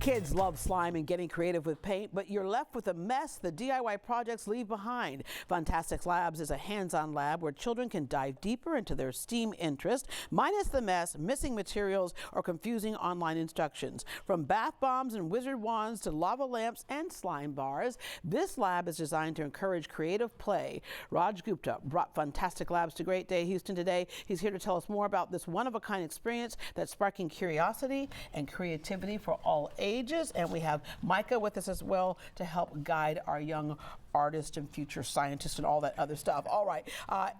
Kids love slime and getting creative with paint, but you're left with a mess the DIY projects leave behind. Funtastik Labs is a hands-on lab where children can dive deeper into their STEAM interest, minus the mess, missing materials, or confusing online instructions. From bath bombs and wizard wands to lava lamps and slime bars, this lab is designed to encourage creative play. Gupta brought Funtastik Labs to Great Day Houston today. He's here to tell us more about this one-of-a-kind experience that's sparking curiosity and creativity for all ages. And we have Micah with us as well to help guide our young artists and future scientists and all that other stuff. All right,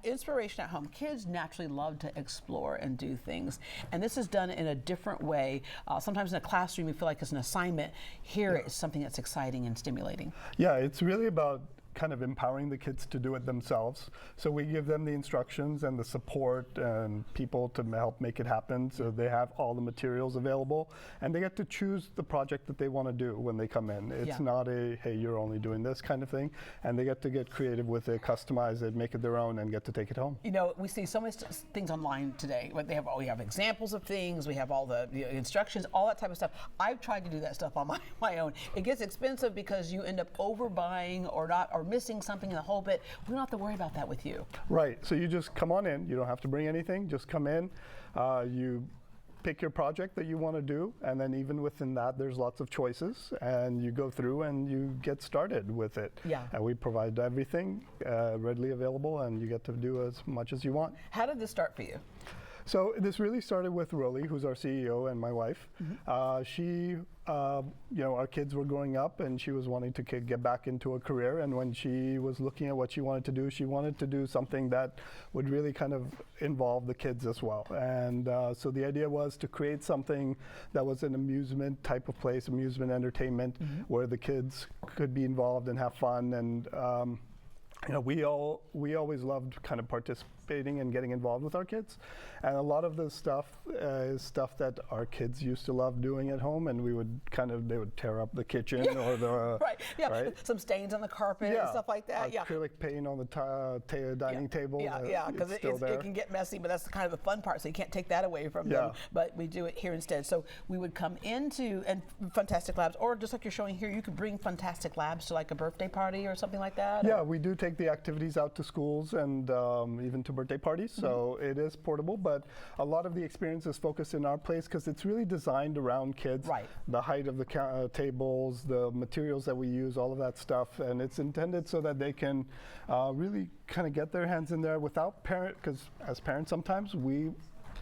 inspiration at home. Kids naturally love to explore and do things, and this is done in a different way. Sometimes in a classroom you feel like it's an assignment. Here it's something that's exciting and stimulating. Yeah, it's really about kind of empowering the kids to do it themselves. So we give them the instructions and the support and people to help make it happen. So they have all the materials available and they get to choose the project that they want to do when they come in. It's not a, hey, you're only doing this kind of thing. And they get to get creative with it, customize it, make it their own, and get to take it home. You know, we see so many things online today. We have examples of things, we have all the instructions, all that type of stuff. I've tried to do that stuff on my own. It gets expensive because you end up overbuying or missing something in the whole bit. We don't have to worry about that with you. Right, so you just come on in. You don't have to bring anything, just come in. You pick your project that you want to do, and then even within that there's lots of choices, and you go through and you get started with it. Yeah. And we provide everything readily available, and you get to do as much as you want. How did this start for you? So this really started with Roli, who's our CEO, and my wife. She, our kids were growing up, and she was wanting to get back into a career. And when she was looking at what she wanted to do, she wanted to do something that would really kind of involve the kids as well. And so the idea was to create something that was an amusement type of place, amusement entertainment, where the kids could be involved and have fun. And we always loved kind of participating and getting involved with our kids, and a lot of this stuff is stuff that our kids used to love doing at home, and they would tear up the kitchen or the right, some stains on the carpet and stuff like that. Acrylic paint on the dining table. Because it can get messy, but that's kind of the fun part. So you can't take that away from them. But we do it here instead. So we would come into Funtastik Labs, or just like you're showing here, you could bring Funtastik Labs to like a birthday party or something like that. Yeah, we do take the activities out to schools and even to birthday parties, so it is portable, but a lot of the experience is focused in our place because it's really designed around kids. Right. The height of the tables, the materials that we use, all of that stuff, and it's intended so that they can really kind of get their hands in there without because as parents sometimes we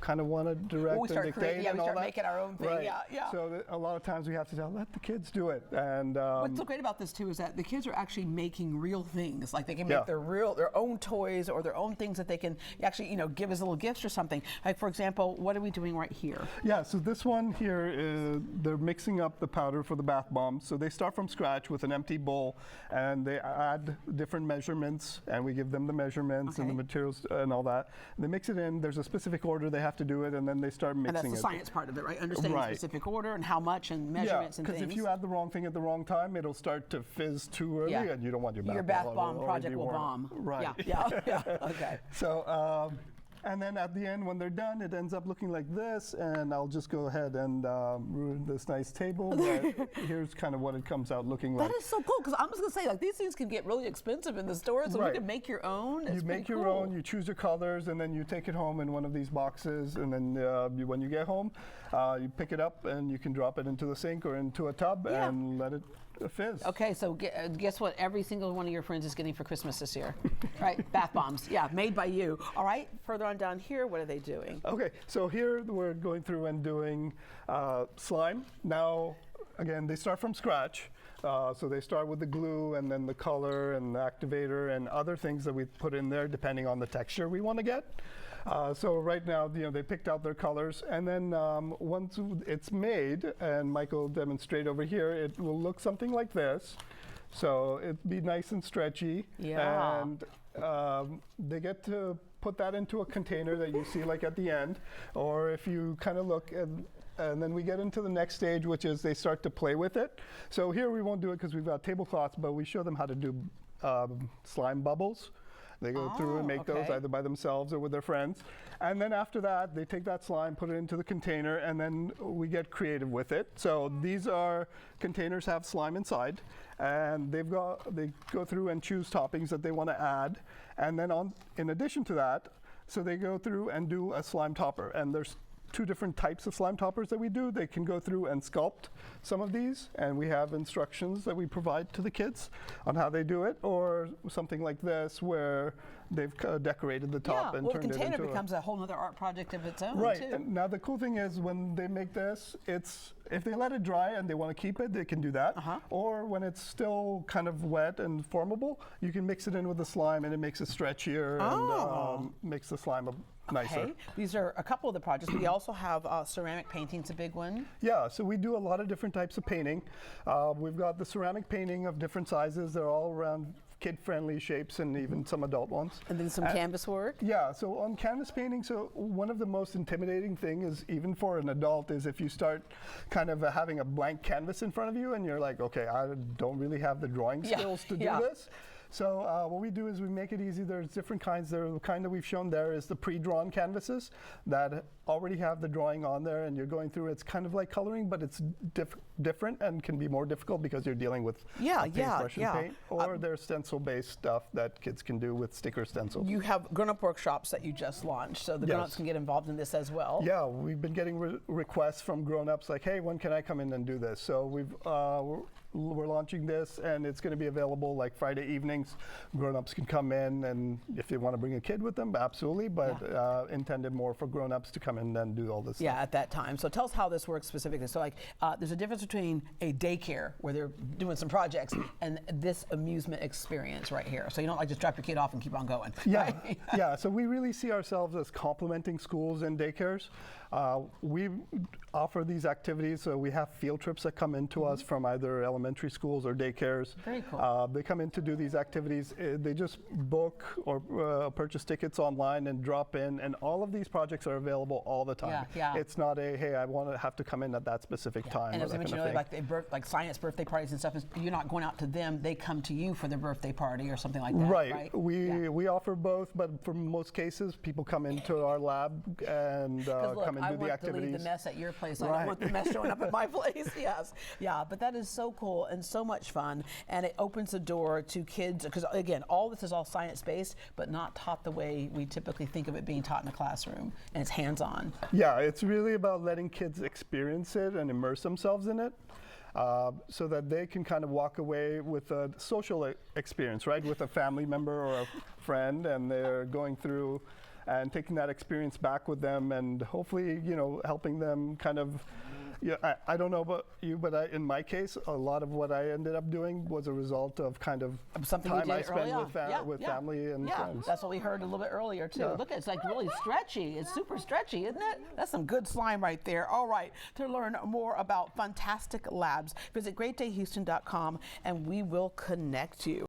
kind of want to direct and dictate and all that. Making our own thing. Right. So a lot of times we have to tell, let the kids do it. And what's so great about this too is that the kids are actually making real things. Like they can make their own toys or their own things that they can actually give as little gifts or something. Like for example, what are we doing right here? Yeah. So this one here they're mixing up the powder for the bath bombs. So they start from scratch with an empty bowl, and they add different measurements, and we give them the measurements and the materials and all that. They mix it in. There's a specific order they have to do it, and then they start mixing it. And that's the science part of it, right? Understanding the specific order and how much and measurements and things. Because if you add the wrong thing at the wrong time, it'll start to fizz too early, and you don't want your bath bomb project will bomb. Right. Okay. So, and then at the end, when they're done, it ends up looking like this, and I'll just go ahead and ruin this nice table, but here's kind of what it comes out looking like. That is so cool, because I'm just going to say, like, these things can get really expensive in the stores, so you can make your own. You make your own, you choose your colors, and then you take it home in one of these boxes, and then when you get home, you pick it up, and you can drop it into the sink or into a tub and let it fizz. Okay, so guess what every single one of your friends is getting for Christmas this year? Right, bath bombs, made by you. All right, further on down here, what are they doing? Okay, so here we're going through and doing slime. Now, again, they start from scratch. So they start with the glue and then the color and the activator and other things that we put in there depending on the texture we want to get. So right now, they picked out their colors, and then once it's made, and Michael will demonstrate over here, it will look something like this. So it'd be nice and stretchy. Yeah. And they get to put that into a container that you see like at the end, or if you kind of look and then we get into the next stage, which is they start to play with it. So here we won't do it because we've got tablecloths, but we show them how to do slime bubbles. They go through and make those either by themselves or with their friends. And then after that, they take that slime, put it into the container, and then we get creative with it. So these are containers have slime inside, and they go through and choose toppings that they want to add. And then in addition to that, so they go through and do a slime topper. And there's 2 different types of slime toppers that we do. They can go through and sculpt some of these, and we have instructions that we provide to the kids on how they do it, or something like this where they've decorated the top and turned it into the container becomes a whole other art project of its own, right. too. And now the cool thing is when they make this, if they let it dry and they want to keep it, they can do that. Or when it's still kind of wet and formable, you can mix it in with the slime, and it makes it stretchier and makes the slime nicer. Okay. These are a couple of the projects, but you also have ceramic painting's a big one. Yeah, so we do a lot of different types of painting. We've got the ceramic painting of different sizes. They're all around kid-friendly shapes and even some adult ones. And then some canvas work? Yeah, so on canvas painting, so one of the most intimidating things, even for an adult, is if you start kind of having a blank canvas in front of you and you're like, okay, I don't really have the drawing skills to do this. So what we do is we make it easy. There's different kinds. The kind that we've shown there is the pre-drawn canvases that already have the drawing on there, and you're going through. It's kind of like coloring, but it's different and can be more difficult because you're dealing with paintbrush and paint. Or there's stencil-based stuff that kids can do with sticker stencils. You have grown-up workshops that you just launched, so the grown-ups can get involved in this as well. Yeah, we've been getting requests from grown-ups like, hey, when can I come in and do this? So we're launching this, and it's going to be available like Friday evenings. Grown-ups can come in, and if they want to bring a kid with them, absolutely, but intended more for grown-ups to come in and do all this stuff. At that time. So tell us how this works specifically. So like, there's a difference between a daycare where they're doing some projects and this amusement experience right here. So you don't like just drop your kid off and keep on going. Yeah, right? Yeah. So we really see ourselves as complementing schools and daycares. We offer these activities. So we have field trips that come into us from either elementary schools or daycares. Very cool. They come in to do these activities. They just book or purchase tickets online and drop in, and all of these projects are available all the time. It's not a, hey, I want to have to come in at that specific time. And as I mentioned earlier, like science birthday parties and stuff, you're not going out to them, they come to you for their birthday party or something like that, right? We offer both, but for most cases, people come into our lab and come and do the activities. I want to leave the mess at your place. I don't want the mess showing up at my place. Yes. Yeah, but that is so cool and so much fun, and it opens the door to kids, because again, all this is all science-based, but not taught the way we typically think of it being taught in a classroom, and it's hands-on. Yeah, it's really about letting kids experience it and immerse themselves in it. So that they can kind of walk away with a social experience, right? With a family member or a friend, and they're going through and taking that experience back with them, and hopefully, helping them kind of, I don't know about you, but in my case, a lot of what I ended up doing was a result of kind of something time I spent with family and friends. That's what we heard a little bit earlier too. Look, it's like really stretchy. It's super stretchy, isn't it? That's some good slime right there. All right, to learn more about Funtastik Labs, visit greatdayhouston.com and we will connect you.